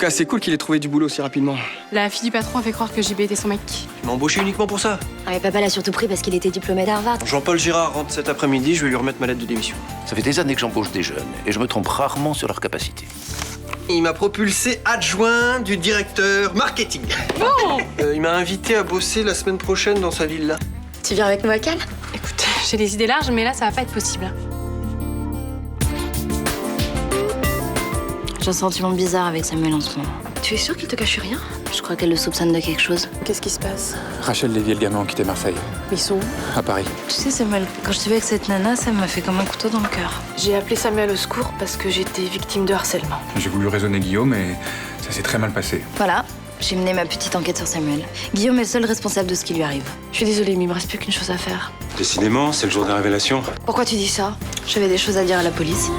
cas, c'est cool qu'il ait trouvé du boulot si rapidement. La fille du patron a fait croire que JB était son mec. Il m'a embauché uniquement pour ça. Ah, mais papa l'a surtout pris parce qu'il était diplômé d'Harvard. Jean-Paul Girard rentre cet après-midi, je vais lui remettre ma lettre de démission. Ça fait des années que j'embauche des jeunes et je me trompe rarement sur leurs capacités. Il m'a propulsé adjoint du directeur marketing. Bon Il m'a invité à bosser la semaine prochaine dans sa villa. Tu viens avec nous à Cannes? Écoute, j'ai des idées larges, mais là, ça va pas être possible. J'ai un sentiment bizarre avec Samuel en ce moment. Tu es sûre qu'il te cache rien? Je crois qu'elle le soupçonne de quelque chose. Qu'est-ce qui se passe? Rachel Lévy et le gamin ont quitté Marseille, Ils sont où? à Paris. Tu sais, Samuel, quand je t'ai vu avec cette nana, ça m'a fait comme un couteau dans le cœur. J'ai appelé Samuel au secours parce que j'étais victime de harcèlement. J'ai voulu raisonner Guillaume, mais ça s'est très mal passé. Voilà, j'ai mené ma petite enquête sur Samuel. Guillaume est le seul responsable de ce qui lui arrive. Je suis désolée, mais il me reste plus qu'une chose à faire. Décidément, c'est le jour des révélations. Pourquoi tu dis ça? J'avais des choses à dire à la police.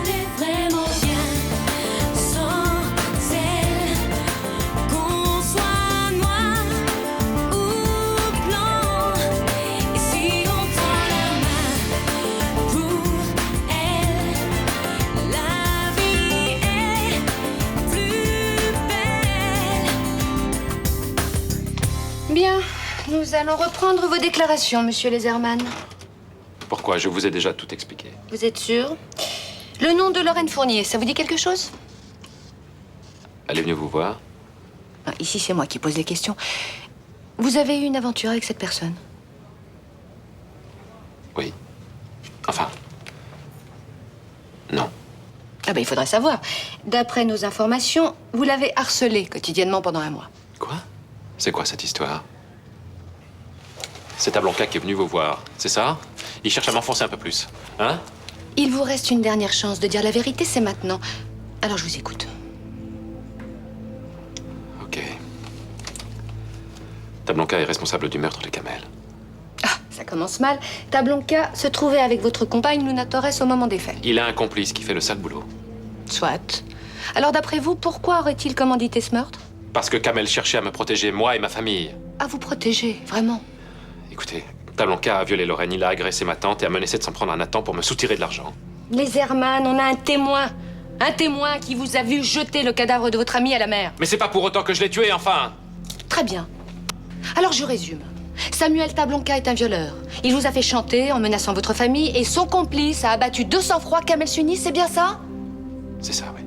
Bien, nous allons reprendre vos déclarations, monsieur Laserman. Pourquoi? Je vous ai déjà tout expliqué. Vous êtes sûr? Le nom de Lorraine Fournier, ça vous dit quelque chose? Elle est venue vous voir? Ici, c'est moi qui pose les questions. Vous avez eu une aventure avec cette personne? Oui. Enfin. Non. Ah ben, il faudrait savoir. D'après nos informations, vous l'avez harcelée quotidiennement pendant un mois. Quoi? C'est quoi cette histoire? C'est Tablanca qui est venu vous voir, c'est ça? Il cherche à m'enfoncer un peu plus, hein? Il vous reste une dernière chance de dire la vérité, c'est maintenant. Alors, je vous écoute. Ok. Tablanca est responsable du meurtre de Kamel. Ah, ça commence mal. Tablanca se trouvait avec votre compagne, Luna Torres, au moment des faits. Il a un complice qui fait le sale boulot. Soit. Alors, d'après vous, pourquoi aurait-il commandité ce meurtre? Parce que Kamel cherchait à me protéger, moi et ma famille. À vous protéger, vraiment? Écoutez, Tablanca a violé Lorraine, il a agressé ma tante et a menacé de s'en prendre à Nathan pour me soutirer de l'argent. Les Herman, on a un témoin. Un témoin qui vous a vu jeter le cadavre de votre ami à la mer. Mais c'est pas pour autant que je l'ai tué, enfin! Très bien. Alors, je résume. Samuel Tablanca est un violeur. Il vous a fait chanter en menaçant votre famille et son complice a abattu de sang-froid Kamel Sunni, c'est bien ça? C'est ça, oui.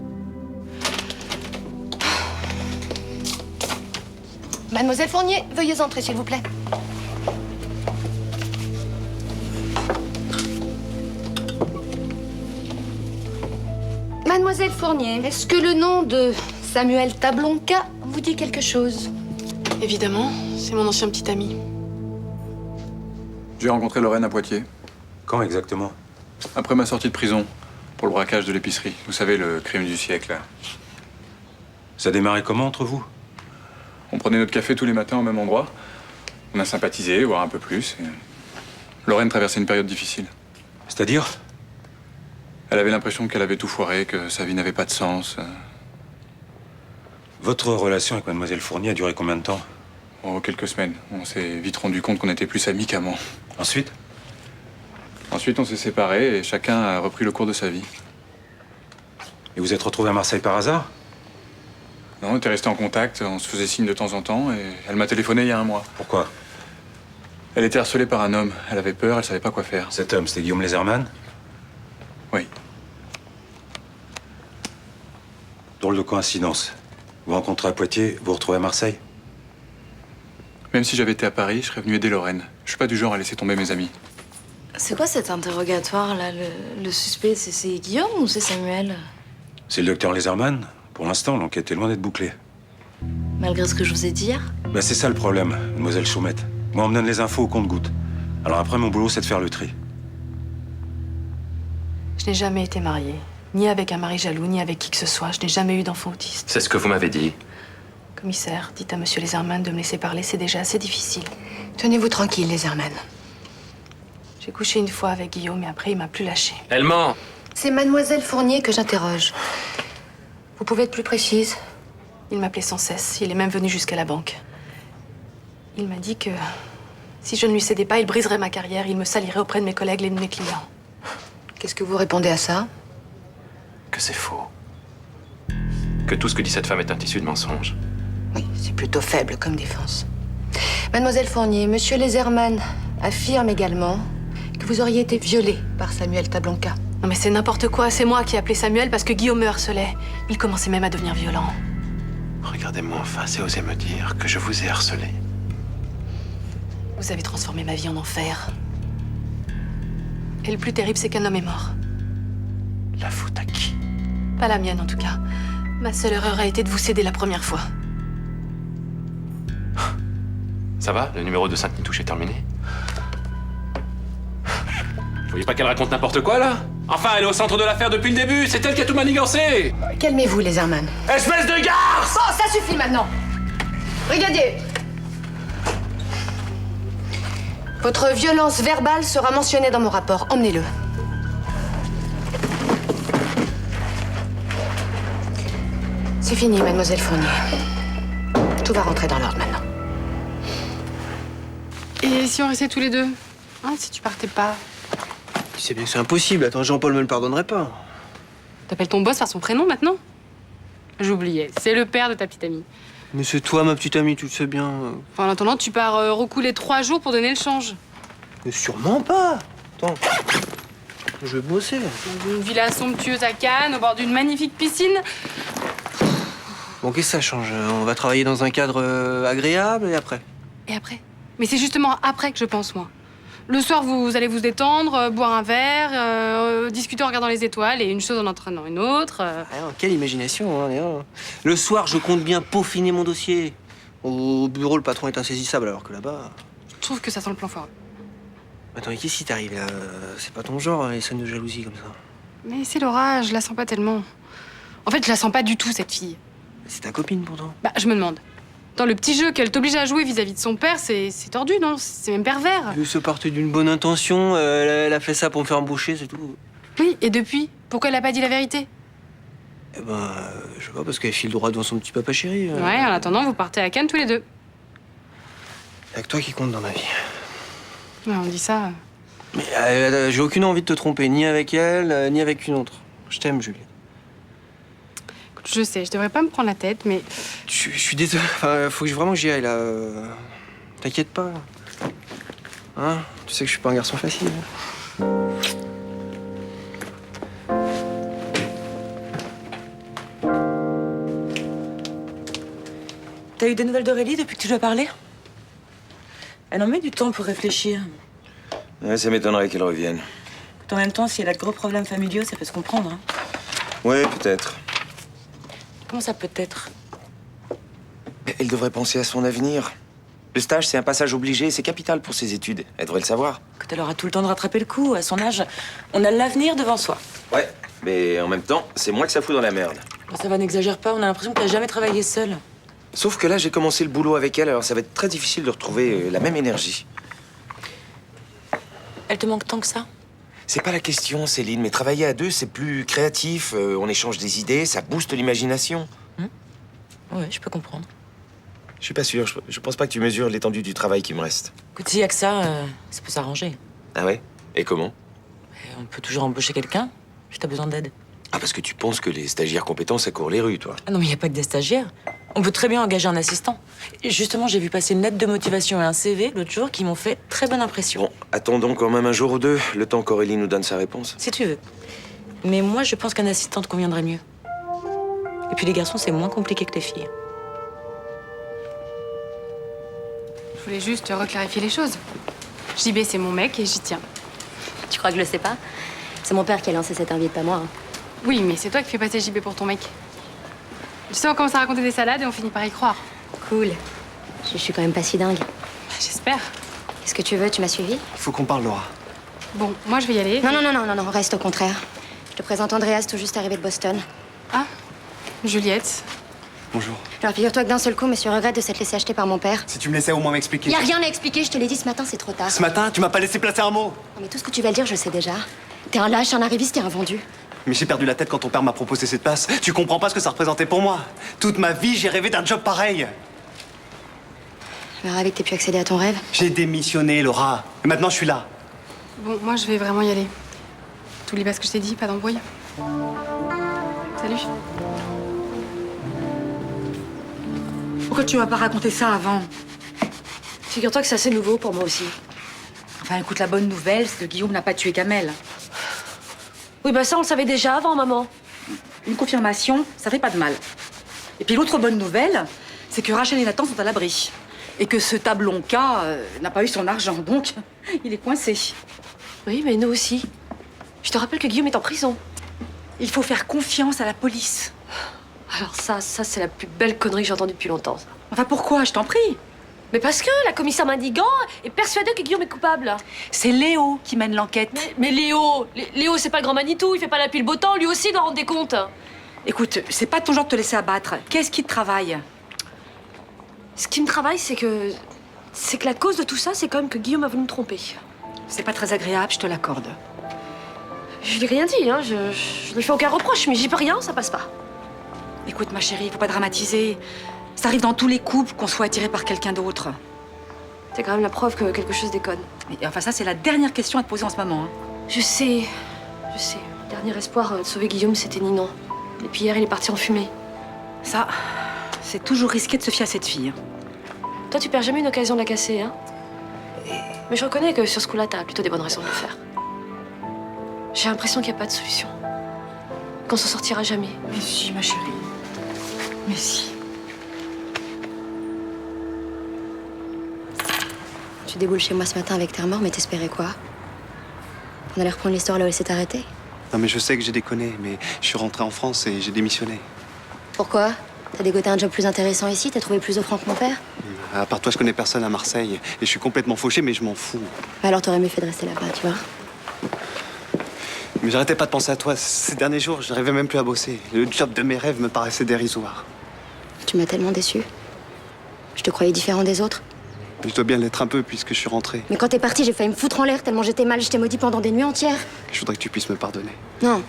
Mademoiselle Fournier, veuillez entrer, s'il vous plaît. Mademoiselle Fournier, est-ce que le nom de Samuel Tablanca vous dit quelque chose? Évidemment, c'est mon ancien petit ami. J'ai rencontré Lorraine à Poitiers, Quand exactement? après ma sortie de prison, pour le braquage de l'épicerie. Vous savez, le crime du siècle, là. Ça a démarré comment entre vous? On prenait notre café tous les matins au même endroit. On a sympathisé, voire un peu plus. Et Lorraine traversait une période difficile. C'est-à-dire? Elle avait l'impression qu'elle avait tout foiré, que sa vie n'avait pas de sens. Votre relation avec Mademoiselle Fournier a duré combien de temps? Oh, quelques semaines. On s'est vite rendu compte qu'on était plus amis qu'amants. Ensuite? Ensuite, on s'est séparés et chacun a repris le cours de sa vie. Et vous êtes retrouvés à Marseille par hasard? Non, on était restés en contact, on se faisait signe de temps en temps et elle m'a téléphoné il y a un mois. Pourquoi? Elle était harcelée par un homme. Elle avait peur, elle savait pas quoi faire. Cet homme, c'était Guillaume Laserman? Oui. Drôle de coïncidence. Vous rencontrez à Poitiers, vous retrouvez à Marseille? Même si j'avais été à Paris, je serais venu aider Lorraine. Je suis pas du genre à laisser tomber mes amis. C'est quoi cet interrogatoire, là? Le suspect, c'est Guillaume ou c'est Samuel? C'est le docteur Laserman. Pour l'instant, l'enquête est loin d'être bouclée. Malgré ce que je vous ai dit hier? Ben, c'est ça le problème, mademoiselle Choumette. Moi, on me donne les infos au compte-gouttes. Alors après, mon boulot, c'est de faire le tri. Je n'ai jamais été mariée. Ni avec un mari jaloux, ni avec qui que ce soit. Je n'ai jamais eu d'enfant autiste. C'est ce que vous m'avez dit. Commissaire, dites à monsieur Laserman de me laisser parler, c'est déjà assez difficile. Tenez-vous tranquille, les Herman. J'ai couché une fois avec Guillaume et après, il m'a plus lâché. Elle ment! C'est Mademoiselle Fournier que j'interroge. Vous pouvez être plus précise? Il m'appelait sans cesse. Il est même venu jusqu'à la banque. Il m'a dit que si je ne lui cédais pas, il briserait ma carrière. Il me salirait auprès de mes collègues et de mes clients. Qu'est-ce que vous répondez à ça? Que c'est faux. que tout ce que dit cette femme est un tissu de mensonges. Oui, c'est plutôt faible comme défense. Mademoiselle Fournier, Monsieur Laserman affirme également que vous auriez été violée par Samuel Tablanca. Non mais c'est n'importe quoi, c'est moi qui ai appelé Samuel parce que Guillaume me harcelait. Il commençait même à devenir violent. Regardez-moi en face et osez me dire que je vous ai harcelé. Vous avez transformé ma vie en enfer. Et le plus terrible, c'est qu'un homme est mort. La faute à qui? Pas la mienne en tout cas. Ma seule erreur a été de vous céder la première fois. Ça va? Le numéro de Sainte-Nitouche est terminé? Vous voyez pas qu'elle raconte n'importe quoi, là? Enfin, elle est au centre de l'affaire depuis le début! C'est elle qui a tout manigancé! Calmez-vous, Laserman. Espèce de garce! Bon, ça suffit maintenant. Brigadier. Votre violence verbale sera mentionnée dans mon rapport. Emmenez-le. C'est fini, mademoiselle Fournier. Tout va rentrer dans l'ordre maintenant. Et si on restait tous les deux? Hein, si tu partais pas? Tu sais bien que c'est impossible. Attends, Jean-Paul me le pardonnerait pas. T'appelles ton boss par son prénom maintenant? J'oubliais, c'est le père de ta petite amie. Mais c'est toi, ma petite amie, tu le sais bien. Enfin, en attendant, tu pars recouler 3 jours pour donner le change. Mais sûrement pas. Attends. Je vais bosser. Dans une villa somptueuse à Cannes, au bord d'une magnifique piscine. Bon, qu'est-ce que ça change? On va travailler dans un cadre agréable et après? Et après? Mais c'est justement après que je pense, moi. Le soir, vous allez vous détendre, boire un verre, discuter en regardant les étoiles, et une chose en entraînant une autre. Ah, quelle imagination, hein, Léa. Le soir, je compte bien peaufiner mon dossier. Au bureau, le patron est insaisissable, alors que là-bas... Je trouve que ça sent le plan fort. Attends, mais qu'est-ce qui t'arrive, là? C'est pas ton genre, les scènes de jalousie comme ça. Mais c'est Laura, je la sens pas tellement. En fait, je la sens pas du tout, cette fille. C'est ta copine, pourtant. Bah, je me demande. Dans le petit jeu qu'elle t'oblige à jouer vis-à-vis de son père, c'est tordu, non? C'est même pervers. Elle se partait d'une bonne intention, elle a fait ça pour me faire embaucher, c'est tout. Oui, et depuis? Pourquoi elle a pas dit la vérité? Eh ben, je sais pas, parce qu'elle file droit devant son petit papa chéri. Ouais, en attendant, vous partez à Cannes tous les deux. Y'a que toi qui compte dans ma vie. Ouais, on dit ça. Mais j'ai aucune envie de te tromper, ni avec elle, ni avec une autre. Je t'aime, Julie. Écoute, je sais, je devrais pas me prendre la tête, mais... Je suis désolé, enfin, faut que vraiment que j'y aille, là. T'inquiète pas. Hein? Tu sais que je suis pas un garçon facile. T'as eu des nouvelles d'Aurélie depuis que tu lui as parlé? Elle en met du temps pour réfléchir. Ouais, ça m'étonnerait qu'elle revienne. En même temps, si elle a de gros problèmes familiaux, ça peut se comprendre. Hein. Ouais, peut-être. Comment ça peut être? Elle devrait penser à son avenir. Le stage, c'est un passage obligé, c'est capital pour ses études. Elle devrait le savoir. Quand elle aura tout le temps de rattraper le coup, à son âge, on a l'avenir devant soi. Ouais, mais en même temps, c'est moi que ça fout dans la merde. Bon, ça va, n'exagère pas, on a l'impression que t'as jamais travaillé seule. Sauf que là, j'ai commencé le boulot avec elle, alors ça va être très difficile de retrouver la même énergie. Elle te manque tant que ça? C'est pas la question, Céline, mais travailler à deux, c'est plus créatif, on échange des idées, ça booste l'imagination. Ouais, je peux comprendre. Je suis pas sûr, je pense pas que tu mesures l'étendue du travail qui me reste. Écoute, s'il y a que ça peut s'arranger. Ah ouais? Et comment? On peut toujours embaucher quelqu'un, si t'as besoin d'aide. Ah, parce que tu penses que les stagiaires compétents, ça court les rues, toi. Ah non, mais il n'y a pas que des stagiaires. On peut très bien engager un assistant. Et justement, j'ai vu passer une lettre de motivation et un CV l'autre jour qui m'ont fait très bonne impression. Bon, attendons quand même un jour ou deux, le temps qu'Aurélie nous donne sa réponse. Si tu veux. Mais moi, je pense qu'un assistant te conviendrait mieux. Et puis les garçons, c'est moins compliqué que les filles. Je voulais juste reclarifier les choses. JB, c'est mon mec et j'y tiens. Tu crois que je le sais pas? C'est mon père qui a lancé cette invite, pas moi. Hein. Oui, mais c'est toi qui fais passer JB pour ton mec. Tu sais, on commence à raconter des salades et on finit par y croire. Cool. Je suis quand même pas si dingue. J'espère. Qu'est-ce que tu veux? Tu m'as suivi? Faut qu'on parle, Laura. Bon, moi je vais y aller. Non, reste au contraire. Je te présente Andreas, tout juste arrivé de Boston. Ah, Juliette. Bonjour. Alors figure-toi que d'un seul coup, monsieur regrette de s'être laissé acheter par mon père. Si tu me laissais au moins m'expliquer. Y a rien à expliquer, je te l'ai dit ce matin, c'est trop tard. Ce matin, tu m'as pas laissé placer un mot. Non, mais tout ce que tu vas le dire, je le sais déjà. T'es un lâche, un arriviste et un vendu. Mais j'ai perdu la tête quand ton père m'a proposé cette place. Tu comprends pas ce que ça représentait pour moi. Toute ma vie, j'ai rêvé d'un job pareil. Je me rêvais que t'aies pu accéder à ton rêve. J'ai démissionné, Laura. Et maintenant, je suis là. Bon, moi je vais vraiment y aller. T'oublies pas ce que je t'ai dit, pas d'embrouille. Salut. Pourquoi tu m'as pas raconté ça avant? Figure-toi que c'est assez nouveau pour moi aussi. Enfin, écoute, la bonne nouvelle, c'est que Guillaume n'a pas tué Kamel. Oui, bah ça, on le savait déjà avant, maman. Une confirmation, ça fait pas de mal. Et puis l'autre bonne nouvelle, c'est que Rachel et Nathan sont à l'abri. Et que ce Tablonka n'a pas eu son argent, donc il est coincé. Oui, mais nous aussi. Je te rappelle que Guillaume est en prison. Il faut faire confiance à la police. Alors ça c'est la plus belle connerie que j'ai entendue depuis longtemps. Ça. Enfin, pourquoi? Je t'en prie. Mais parce que la commissaire Mendigan est persuadée que Guillaume est coupable. C'est Léo qui mène l'enquête. Mais Léo, Léo, c'est pas le grand Manitou, il fait pas la pluie le beau temps, lui aussi doit rendre des comptes. Écoute, c'est pas ton genre de te laisser abattre. Qu'est-ce qui te travaille? Ce qui me travaille, c'est que la cause de tout ça, c'est quand même que Guillaume a voulu me tromper. C'est pas très agréable, je te l'accorde. Je lui ai rien dit, hein. Je lui fais aucun reproche, mais j'y peux rien, ça passe pas. Écoute, ma chérie, faut pas dramatiser. Ça arrive dans tous les couples qu'on soit attiré par quelqu'un d'autre. C'est quand même la preuve que quelque chose déconne. Et enfin, ça, c'est la dernière question à te poser en ce moment. Hein. Je sais. Le dernier espoir de sauver Guillaume, c'était Ninon. Et puis hier, il est parti en fumée. Ça, c'est toujours risqué de se fier à cette fille. Toi, tu perds jamais une occasion de la casser, hein. Mais je reconnais que sur ce coup-là, t'as plutôt des bonnes raisons de le faire. J'ai l'impression qu'il n'y a pas de solution. Qu'on s'en sortira jamais. Mais si, ma chérie. Mais si. Tu déboules chez moi ce matin avec tes remords, mais t'espérais quoi? On allait reprendre l'histoire là où elle s'est arrêtée? Non, mais je sais que j'ai déconné, mais je suis rentré en France et j'ai démissionné. Pourquoi? T'as dégoté un job plus intéressant ici? T'as trouvé plus offrant que mon père? À part toi, je connais personne à Marseille. Et je suis complètement fauché, mais je m'en fous. Alors t'aurais mieux fait de rester là-bas, tu vois? Mais j'arrêtais pas de penser à toi. Ces derniers jours, j'arrivais même plus à bosser. Le job de mes rêves me paraissait dérisoire. Tu m'as tellement déçu. Je te croyais différent des autres. Je dois bien l'être un peu puisque je suis rentré. Mais quand t'es parti, j'ai failli me foutre en l'air tellement j'étais mal, je t'ai maudit pendant des nuits entières. Je voudrais que tu puisses me pardonner. Non,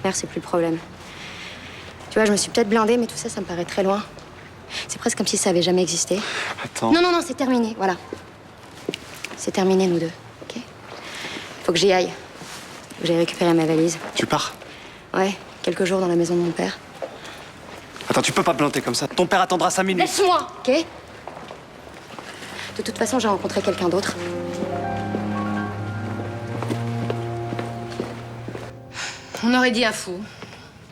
mère, c'est plus le problème. Tu vois, je me suis peut-être blindée, mais tout ça, ça me paraît très loin. C'est presque comme si ça avait jamais existé. Attends. Non, c'est terminé, voilà. C'est terminé, nous deux, ok? Faut que j'y aille. Faut que j'aille récupérer ma valise. Tu pars? Ouais, quelques jours dans la maison de mon père. Attends, tu peux pas planter comme ça. Ton père attendra 5 minutes. Laisse-moi, ok? De toute façon, j'ai rencontré quelqu'un d'autre. On aurait dit un fou.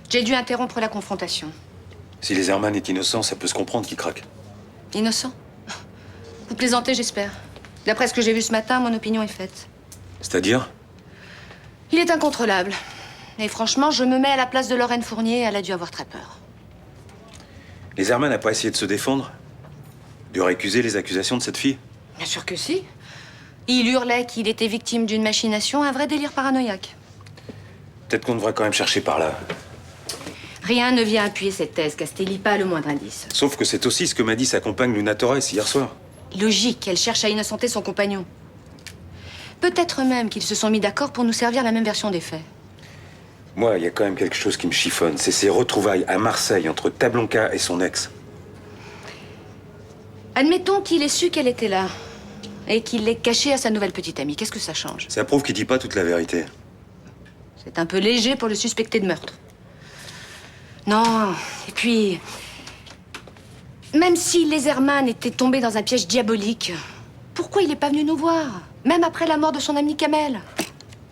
J'ai dû interrompre la confrontation. Si les Herman est innocent, ça peut se comprendre qu'il craque. Innocent? Vous plaisantez, j'espère. D'après ce que j'ai vu ce matin, mon opinion est faite. C'est-à-dire? Il est incontrôlable. Et franchement, je me mets à la place de Lorraine Fournier, elle a dû avoir très peur. Les Herman n'a pas essayé de se défendre? De récuser les accusations de cette fille? Bien sûr que si. Il hurlait qu'il était victime d'une machination, un vrai délire paranoïaque. Peut-être qu'on devrait quand même chercher par là. Rien ne vient appuyer cette thèse, Castelli, pas le moindre indice. Sauf que c'est aussi ce que m'a dit sa compagne Luna Torres hier soir. Logique, elle cherche à innocenter son compagnon. Peut-être même qu'ils se sont mis d'accord pour nous servir la même version des faits. Moi, il y a quand même quelque chose qui me chiffonne. C'est ces retrouvailles à Marseille entre Tablonka et son ex. Admettons qu'il ait su qu'elle était là. Et qu'il l'ait cachée à sa nouvelle petite amie. Qu'est-ce que ça change? Ça prouve qu'il dit pas toute la vérité. C'est un peu léger pour le suspecter de meurtre. Non, et puis... Même si les Herman étaient tombés dans un piège diabolique, pourquoi il n'est pas venu nous voir? Même après la mort de son ami Kamel.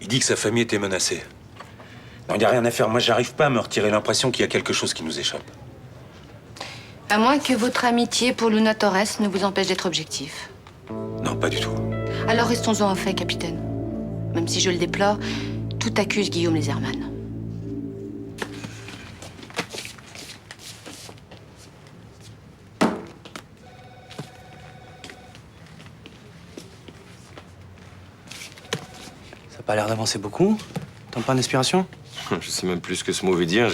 Il dit que sa famille était menacée. Non, il n'y a rien à faire. Moi, j'arrive pas à me retirer l'impression qu'il y a quelque chose qui nous échappe. À moins que votre amitié pour Luna Torres ne vous empêche d'être objectif. Non, pas du tout. Alors restons-en au fait, capitaine. Même si je le déplore, tout accuse Guillaume les Herman. Ça a pas l'air d'avancer beaucoup. T'as pas d'inspiration? Je sais même plus ce que ce mot veut dire.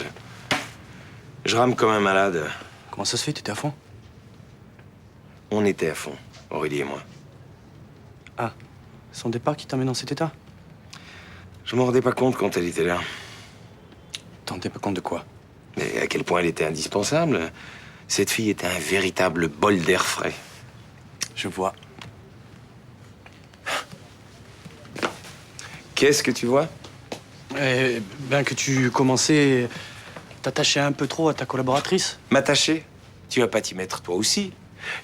Je rame comme un malade. Comment ça se fait? T'étais à fond? On était à fond, Aurélie et moi. Ah, son départ qui t'a mis dans cet état? Je m'en rendais pas compte quand elle était là. T'en rendais pas compte de quoi? Mais à quel point elle était indispensable. Cette fille était un véritable bol d'air frais. Je vois. Qu'est-ce que tu vois? Ben que tu commençais à t'attacher un peu trop à ta collaboratrice. M'attacher? Tu vas pas t'y mettre toi aussi.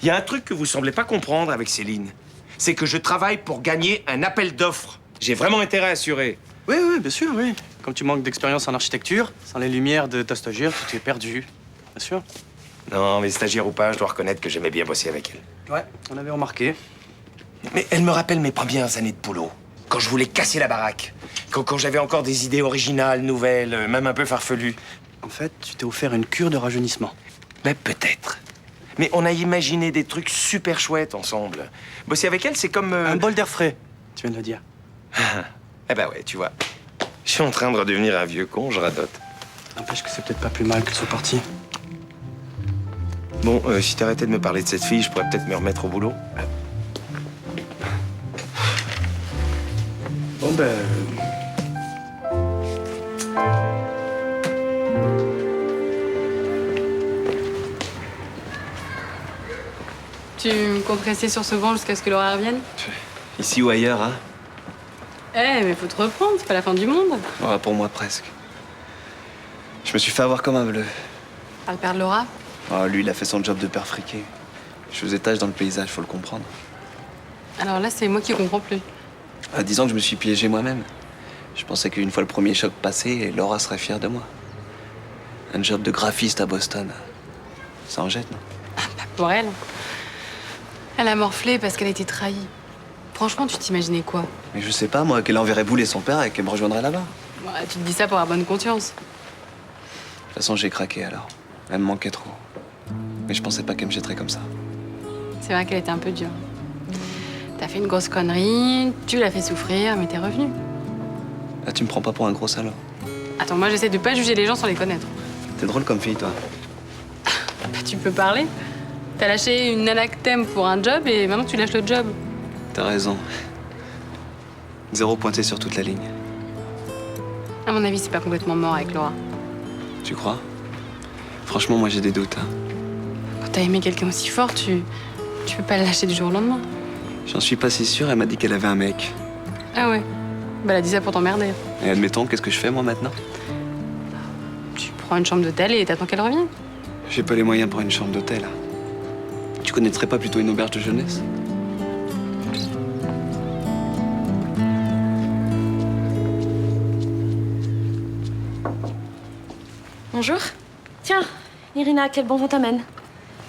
Il y a un truc que vous semblez pas comprendre avec Céline. C'est que je travaille pour gagner un appel d'offres. J'ai vraiment intérêt à assurer. Oui, oui, bien sûr, oui. Comme tu manques d'expérience en architecture, sans les lumières de ta stagiaire, tout est perdu. Bien sûr. Non, mais stagiaire ou pas, je dois reconnaître que j'aimais bien bosser avec elle. Ouais, on avait remarqué. Mais elle me rappelle mes premières années de boulot. Quand je voulais casser la baraque. Quand j'avais encore des idées originales, nouvelles, même un peu farfelues. En fait, tu t'es offert une cure de rajeunissement. Mais peut-être. Mais on a imaginé des trucs super chouettes ensemble. Bosser avec elle, c'est comme... Un bol d'air frais, tu viens de le dire. Eh ben ouais, tu vois. Je suis en train de redevenir un vieux con, je radote. N'empêche que c'est peut-être pas plus mal que ce soit parti. Bon, si t'arrêtais de me parler de cette fille, je pourrais peut-être me remettre au boulot. Bon ben... Tu comptes rester sur ce banc jusqu'à ce que Laura revienne? Ici ou ailleurs, hein? Eh, mais faut te reprendre, c'est pas la fin du monde. Ouais, pour moi, presque. Je me suis fait avoir comme un bleu. Par le père de Laura? Oh, lui, il a fait son job de père friqué. Je faisais tâche dans le paysage, faut le comprendre. Alors là, c'est moi qui comprends plus. À 10 ans que je me suis piégé moi-même. Je pensais qu'une fois le premier choc passé, Laura serait fière de moi. Un job de graphiste à Boston. Ça en jette, non? Pas pour elle. Elle a morflé parce qu'elle a été trahie. Franchement, tu t'imaginais quoi? Mais je sais pas, moi, qu'elle enverrait bouler son père et qu'elle me rejoindrait là-bas. Ouais, tu te dis ça pour avoir bonne conscience. De toute façon, j'ai craqué alors. Elle me manquait trop. Mais je pensais pas qu'elle me jetterait comme ça. C'est vrai qu'elle était un peu dure. T'as fait une grosse connerie, tu l'as fait souffrir, mais t'es revenu. Là, tu me prends pas pour un gros salaud. Attends, moi j'essaie de pas juger les gens sans les connaître. T'es drôle comme fille, toi. Bah, tu peux parler. T'as lâché une nana que t'aimes pour un job et maintenant tu lâches le job. T'as raison. 0 pointé sur toute la ligne. À mon avis, c'est pas complètement mort avec Laura. Tu crois? Franchement, moi, j'ai des doutes. Hein. Quand t'as aimé quelqu'un aussi fort, tu peux pas le lâcher du jour au lendemain. J'en suis pas si sûr, elle m'a dit qu'elle avait un mec. Ah ouais? Bah, elle a dit ça pour t'emmerder. Et admettons, qu'est-ce que je fais, moi, maintenant? Tu prends une chambre d'hôtel et t'attends qu'elle revienne. J'ai pas les moyens pour une chambre d'hôtel. Tu connaîtrais pas plutôt une auberge de jeunesse? Bonjour. Tiens, Irina, quel bon vent t'amène?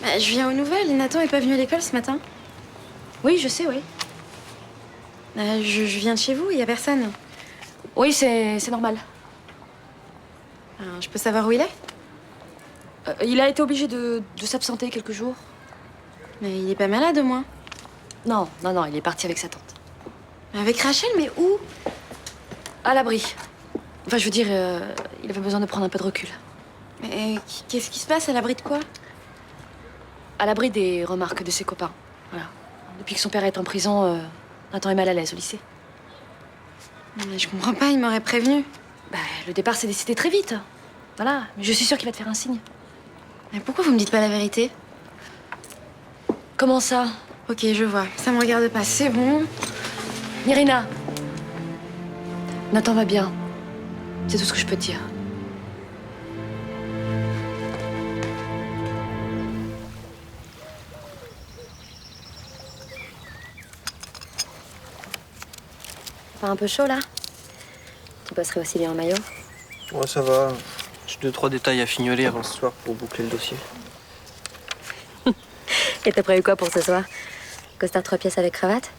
Bah, je viens aux nouvelles. Nathan est pas venu à l'école ce matin. Oui, je sais, oui. Je viens de chez vous, il y a personne. Oui, c'est normal. Je peux savoir où il est? Il a été obligé de s'absenter quelques jours. Mais il est pas malade au moins. Non, il est parti avec sa tante. Avec Rachel, mais où? À l'abri. Enfin, je veux dire, il avait besoin de prendre un peu de recul. Mais qu'est-ce qui se passe? À l'abri de quoi? À l'abri des remarques de ses copains. Voilà. Depuis que son père est en prison, Nathan est mal à l'aise au lycée. Mais je comprends pas, il m'aurait prévenu. Bah, le départ s'est décidé très vite. Voilà, mais je suis sûre qu'il va te faire un signe. Mais pourquoi vous me dites pas la vérité? Comment ça? Ok, je vois. Ça me regarde pas, c'est bon. Irina, Nathan va bien. C'est tout ce que je peux te dire. Pas un peu chaud là? Tu bosserais aussi bien en maillot? Ouais, ça va. J'ai 2-3 détails à fignoler avant ce soir pour boucler le dossier. Et t'as prévu quoi pour ce soir? Costard 3 pièces avec cravate?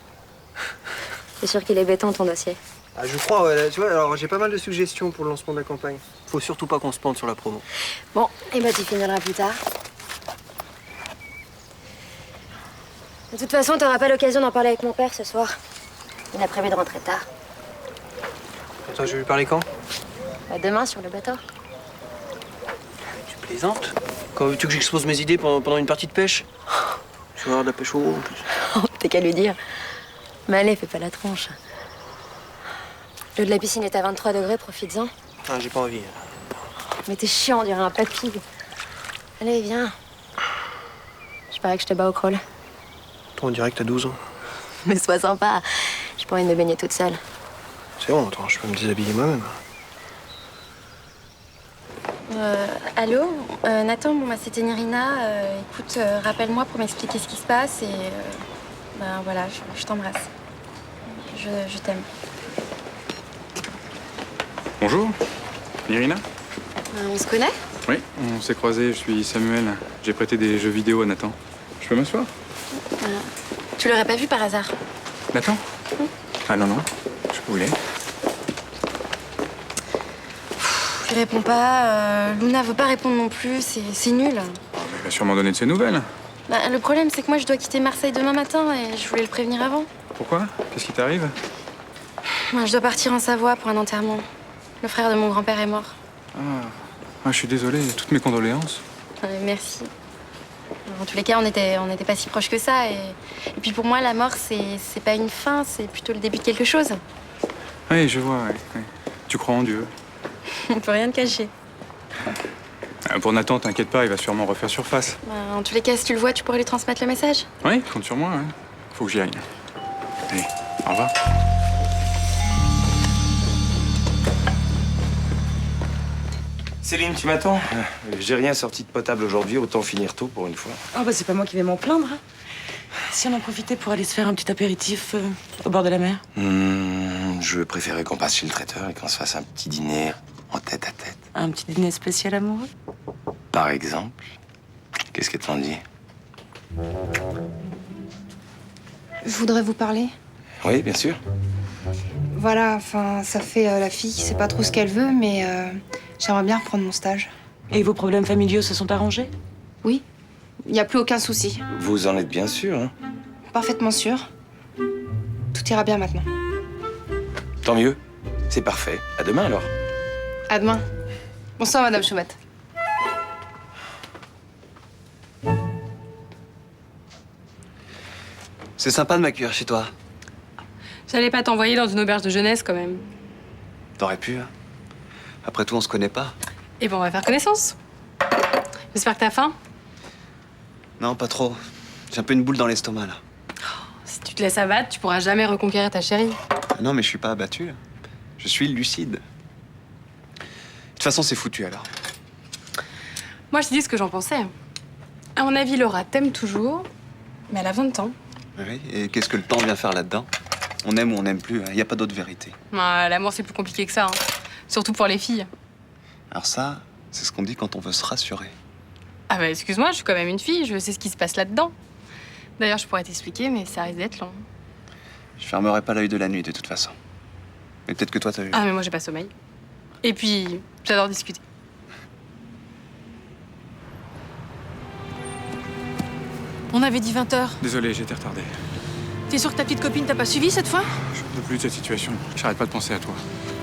C'est sûr qu'il est béton ton dossier. Ah, je crois, ouais. Tu vois, alors j'ai pas mal de suggestions pour le lancement de la campagne. Faut surtout pas qu'on se plante sur la promo. Bon, et bah tu finiras plus tard. De toute façon, t'auras pas l'occasion d'en parler avec mon père ce soir. Il a prévu de rentrer tard. Attends, je vais lui parler quand? Bah demain, sur le bateau. Tu plaisantes? Quand veux-tu que j'expose mes idées pendant une partie de pêche? Je vais avoir de la pêche au haut en plus. T'as qu'à lui dire. Mais allez, fais pas la tronche. L'eau de la piscine est à 23 degrés, profites-en. Ah, j'ai pas envie. Mais t'es chiant, on dirait un papy. Allez, viens. Je parie que je te bats au crawl. Toi, on dirait que t'as 12 ans. Mais sois sympa. J'ai pas envie de me baigner toute seule. C'est bon, attends, je peux me déshabiller moi-même. Allô Nathan, bon, bah, c'était Nirina. Écoute, rappelle-moi pour m'expliquer ce qui se passe et... ben voilà, je t'embrasse. Je t'aime. Bonjour, Irina. On se connaît? Oui, on s'est croisés, je suis Samuel. J'ai prêté des jeux vidéo à Nathan. Je peux m'asseoir? Tu l'aurais pas vu par hasard? Nathan? Ah non, non, je peux où il est. Il répond pas, Luna veut pas répondre non plus, c'est nul. Il va sûrement donner de ses nouvelles. Bah, le problème, c'est que moi, je dois quitter Marseille demain matin et je voulais le prévenir avant. Pourquoi? Qu'est-ce qui t'arrive? Moi, je dois partir en Savoie pour un enterrement. Le frère de mon grand-père est mort. Ah, je suis désolé, toutes mes condoléances. Merci. En tous les cas, on n'était pas si proches que ça. Et puis pour moi, la mort, c'est pas une fin, c'est plutôt le début de quelque chose. Oui, je vois, oui. Tu crois en Dieu? On peut rien te cacher. Pour Nathan, t'inquiète pas, il va sûrement refaire surface. En tous les cas, si tu le vois, tu pourrais lui transmettre le message. Oui, compte sur moi, ouais. Faut que j'y aille. Allez, au revoir. Céline, tu m'attends? J'ai rien sorti de potable aujourd'hui, autant finir tôt pour une fois. Oh bah c'est pas moi qui vais m'en plaindre. Hein. Si on en profitait pour aller se faire un petit apéritif au bord de la mer. Je préférais qu'on passe chez le traiteur et qu'on se fasse un petit dîner en tête à tête. Un petit dîner spécial amoureux? Par exemple. Qu'est-ce qu'elle t'en dit? Je voudrais vous parler. Oui, bien sûr. Voilà, enfin, ça fait la fille qui sait pas trop ce qu'elle veut, mais j'aimerais bien reprendre mon stage. Et vos problèmes familiaux se sont arrangés? Oui, il n'y a plus aucun souci. Vous en êtes bien sûr, hein? Parfaitement sûr. Tout ira bien maintenant. Tant mieux. C'est parfait. À demain alors. À demain. Bonsoir, Madame Chaumette. C'est sympa de m'accueillir chez toi. J'allais pas t'envoyer dans une auberge de jeunesse quand même. T'aurais pu, hein. Après tout, on se connaît pas. Et bon, on va faire connaissance. J'espère que t'as faim. Non, pas trop. J'ai un peu une boule dans l'estomac, là. Si tu te laisses abattre, tu pourras jamais reconquérir ta chérie. Ah non, mais je suis pas abattu. Je suis lucide. De toute façon, c'est foutu, alors. Moi, je te dis ce que j'en pensais. À mon avis, Laura t'aime toujours, mais elle a 20 ans. Oui, et qu'est-ce que le temps vient faire là-dedans? On aime ou on n'aime plus, il n'y a pas d'autre vérité. L'amour, c'est plus compliqué que ça, hein. Surtout pour les filles. Alors ça, c'est ce qu'on dit quand on veut se rassurer. Ah bah excuse-moi, je suis quand même une fille, je sais ce qui se passe là-dedans. D'ailleurs, je pourrais t'expliquer, mais ça risque d'être long. Je fermerai pas l'œil de la nuit, de toute façon. Mais peut-être que toi, t'as vu. Ah, mais moi, j'ai pas sommeil. Et puis, j'adore discuter. On avait dit 20h. Désolé, j'ai été retardé. T'es sûr que ta petite copine t'a pas suivi cette fois? Je peux plus de cette situation. J'arrête pas de penser à toi.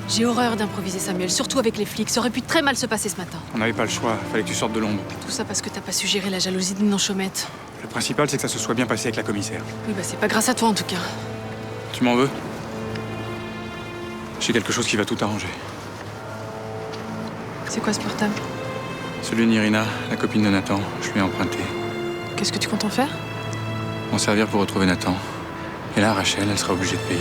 J'ai horreur d'improviser, Samuel, surtout avec les flics. Ça aurait pu très mal se passer ce matin. On n'avait pas le choix, fallait que tu sortes de l'ombre. Tout ça parce que t'as pas su gérer la jalousie de Ninon Chaumette. Le principal, c'est que ça se soit bien passé avec la commissaire. Oui, bah c'est pas grâce à toi en tout cas. Tu m'en veux? J'ai quelque chose qui va tout arranger. C'est quoi ce portable? Celui d'Irina, la copine de Nathan, je lui ai emprunté. Qu'est-ce que tu comptes en faire? M'en servir pour retrouver Nathan. Et là, Rachel, elle sera obligée de payer.